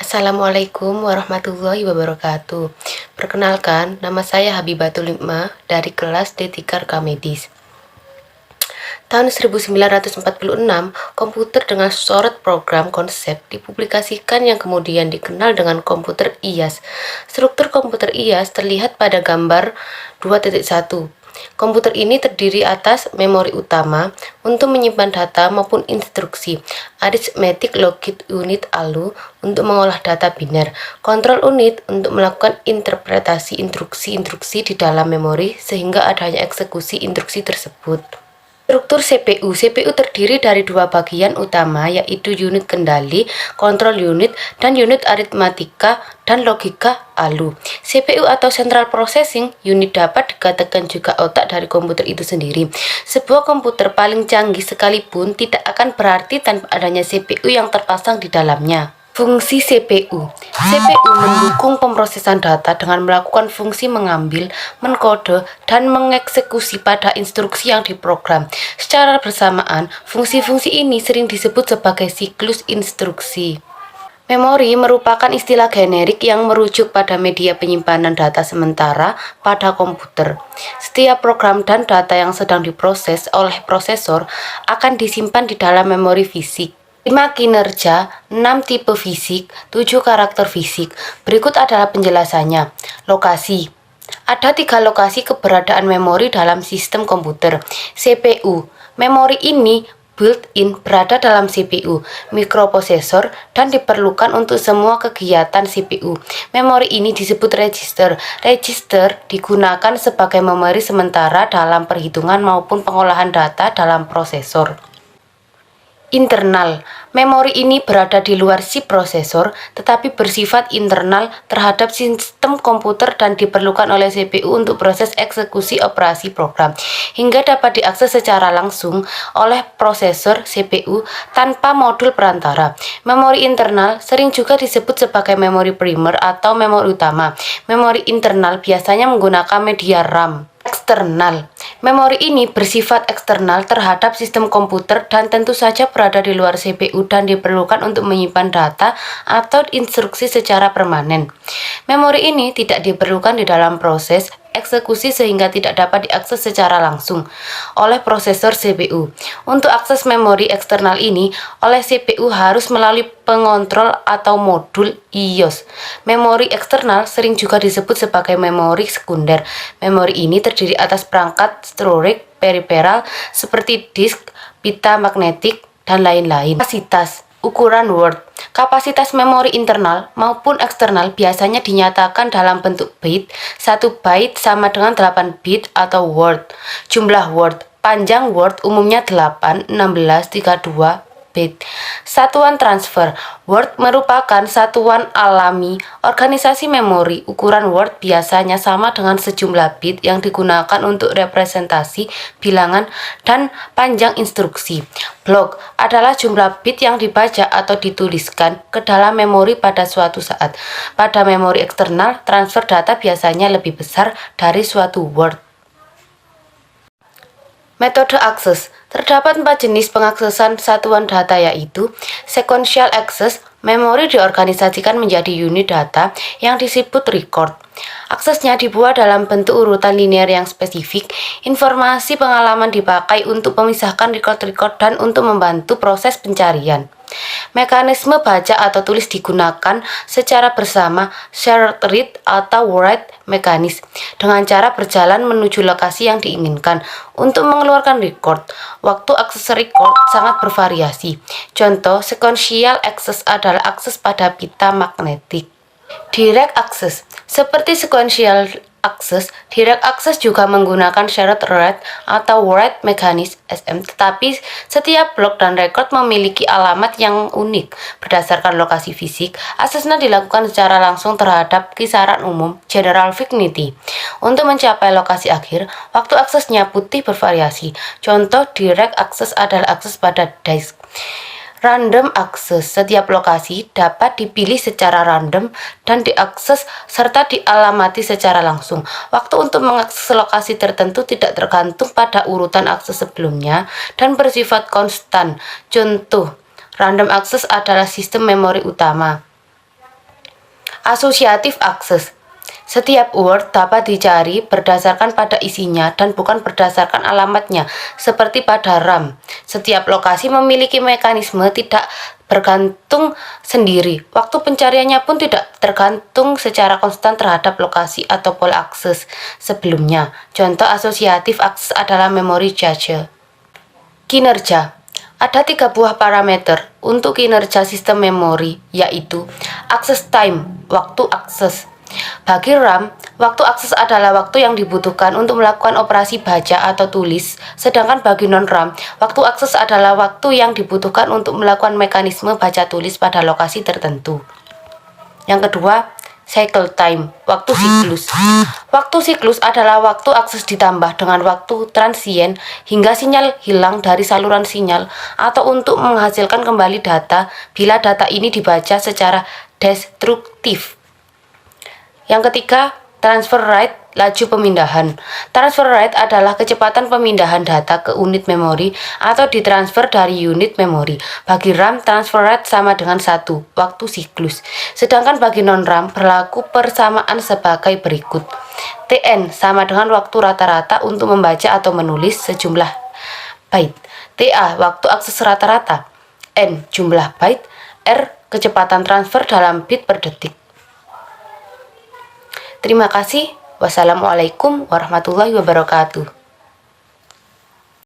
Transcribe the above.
Assalamualaikum warahmatullahi wabarakatuh. Perkenalkan, nama saya Habibatul Hikmah dari kelas D3 Rekamedis. Tahun 1946, komputer dengan sorot program konsep dipublikasikan yang kemudian dikenal dengan komputer IAS. Struktur komputer IAS terlihat pada gambar 2.1. Komputer ini terdiri atas memori utama untuk menyimpan data maupun instruksi, arithmetic logic unit ALU untuk mengolah data biner, kontrol unit untuk melakukan interpretasi instruksi-instruksi di dalam memori sehingga adanya eksekusi instruksi tersebut. Struktur CPU. CPU terdiri dari dua bagian utama, yaitu unit kendali, kontrol unit, dan unit aritmatika dan logika ALU. CPU atau Central Processing Unit dapat dikatakan juga otak dari komputer itu sendiri. Sebuah komputer paling canggih sekalipun tidak akan berarti tanpa adanya CPU yang terpasang di dalamnya. Fungsi CPU. CPU mendukung pemrosesan data dengan melakukan fungsi mengambil, menkode, dan mengeksekusi pada instruksi yang diprogram. Secara bersamaan, fungsi-fungsi ini sering disebut sebagai siklus instruksi. Memori merupakan istilah generik yang merujuk pada media penyimpanan data sementara pada komputer. Setiap program dan data yang sedang diproses oleh prosesor akan disimpan di dalam memori fisik. 5 kinerja, 6 tipe fisik, 7 karakter fisik. Berikut adalah penjelasannya. Lokasi. Ada 3 lokasi keberadaan memori dalam sistem komputer. CPU. Memori ini built-in berada dalam CPU, mikroprosesor, dan diperlukan untuk semua kegiatan CPU. Memori ini disebut register. Register digunakan sebagai memori sementara dalam perhitungan maupun pengolahan data dalam prosesor. Internal. Memori ini berada di luar si prosesor, tetapi bersifat internal terhadap sistem komputer dan diperlukan oleh CPU untuk proses eksekusi operasi program, hingga dapat diakses secara langsung oleh prosesor CPU tanpa modul perantara. Memori internal sering juga disebut sebagai memori primer atau memori utama. Memori internal biasanya menggunakan media RAM. Eksternal. Memori ini bersifat eksternal terhadap sistem komputer dan tentu saja berada di luar CPU dan diperlukan untuk menyimpan data atau instruksi secara permanen. Memori ini tidak diperlukan di dalam proses eksekusi sehingga tidak dapat diakses secara langsung oleh prosesor CPU. Untuk akses memori eksternal ini oleh CPU harus melalui pengontrol atau modul IOS. Memori eksternal sering juga disebut sebagai memori sekunder. Memori ini terdiri atas perangkat storage peripheral seperti disk, pita magnetik, dan lain-lain. Kapasitas. Ukuran word. Kapasitas memori internal maupun eksternal biasanya dinyatakan dalam bentuk bit. 1 byte sama dengan 8 bit atau word. Jumlah word. Panjang word umumnya 8, 16, 32 bit. Satuan transfer. Word merupakan satuan alami organisasi memori. Ukuran word biasanya sama dengan sejumlah bit yang digunakan untuk representasi bilangan dan panjang instruksi. Blok adalah jumlah bit yang dibaca atau dituliskan ke dalam memori pada suatu saat. Pada memori eksternal, transfer data biasanya lebih besar dari suatu word. Metode akses. Terdapat 4 jenis pengaksesan satuan data, yaitu sequential access. Memori diorganisasikan menjadi unit data yang disebut record. Aksesnya dibuat dalam bentuk urutan linear yang spesifik. Informasi pengalaman dipakai untuk memisahkan record-record dan untuk membantu proses pencarian. Mekanisme baca atau tulis digunakan secara bersama, shared read atau write mekanis, dengan cara berjalan menuju lokasi yang diinginkan. Untuk mengeluarkan record, waktu akses record sangat bervariasi. Contoh, sequential access adalah akses pada pita magnetik. Direct access. Seperti sequential access, direct access juga menggunakan shared read atau write mekanis SM, tetapi setiap blok dan record memiliki alamat yang unik. Berdasarkan lokasi fisik, aksesnya dilakukan secara langsung terhadap kisaran umum general vicinity. Untuk mencapai lokasi akhir, waktu aksesnya putih bervariasi. Contoh direct access adalah akses pada disk. Random access. Setiap lokasi dapat dipilih secara random dan diakses serta dialamati secara langsung. Waktu untuk mengakses lokasi tertentu tidak tergantung pada urutan akses sebelumnya dan bersifat konstan. Contoh, random access adalah sistem memori utama. Associative access. Setiap word dapat dicari berdasarkan pada isinya dan bukan berdasarkan alamatnya, seperti pada RAM. Setiap lokasi memiliki mekanisme tidak bergantung sendiri. Waktu pencariannya pun tidak tergantung secara konstan terhadap lokasi atau pola akses sebelumnya. Contoh associative access adalah memory cache. Kinerja. Ada 3 buah parameter untuk kinerja sistem memori, yaitu access time, waktu akses. Bagi RAM, waktu akses adalah waktu yang dibutuhkan untuk melakukan operasi baca atau tulis, sedangkan bagi non-RAM, waktu akses adalah waktu yang dibutuhkan untuk melakukan mekanisme baca tulis pada lokasi tertentu. Yang kedua, cycle time, waktu siklus. Waktu siklus adalah waktu akses ditambah dengan waktu transien hingga sinyal hilang dari saluran sinyal atau untuk menghasilkan kembali data bila data ini dibaca secara destruktif. Yang ketiga, transfer rate, laju pemindahan. Transfer rate adalah kecepatan pemindahan data ke unit memori atau ditransfer dari unit memori. Bagi RAM, transfer rate sama dengan 1, waktu siklus. Sedangkan bagi non-RAM, berlaku persamaan sebagai berikut. TN sama dengan waktu rata-rata untuk membaca atau menulis sejumlah byte. TA, waktu akses rata-rata. N, jumlah byte. R, kecepatan transfer dalam bit per detik. Terima kasih. Wassalamualaikum warahmatullahi wabarakatuh.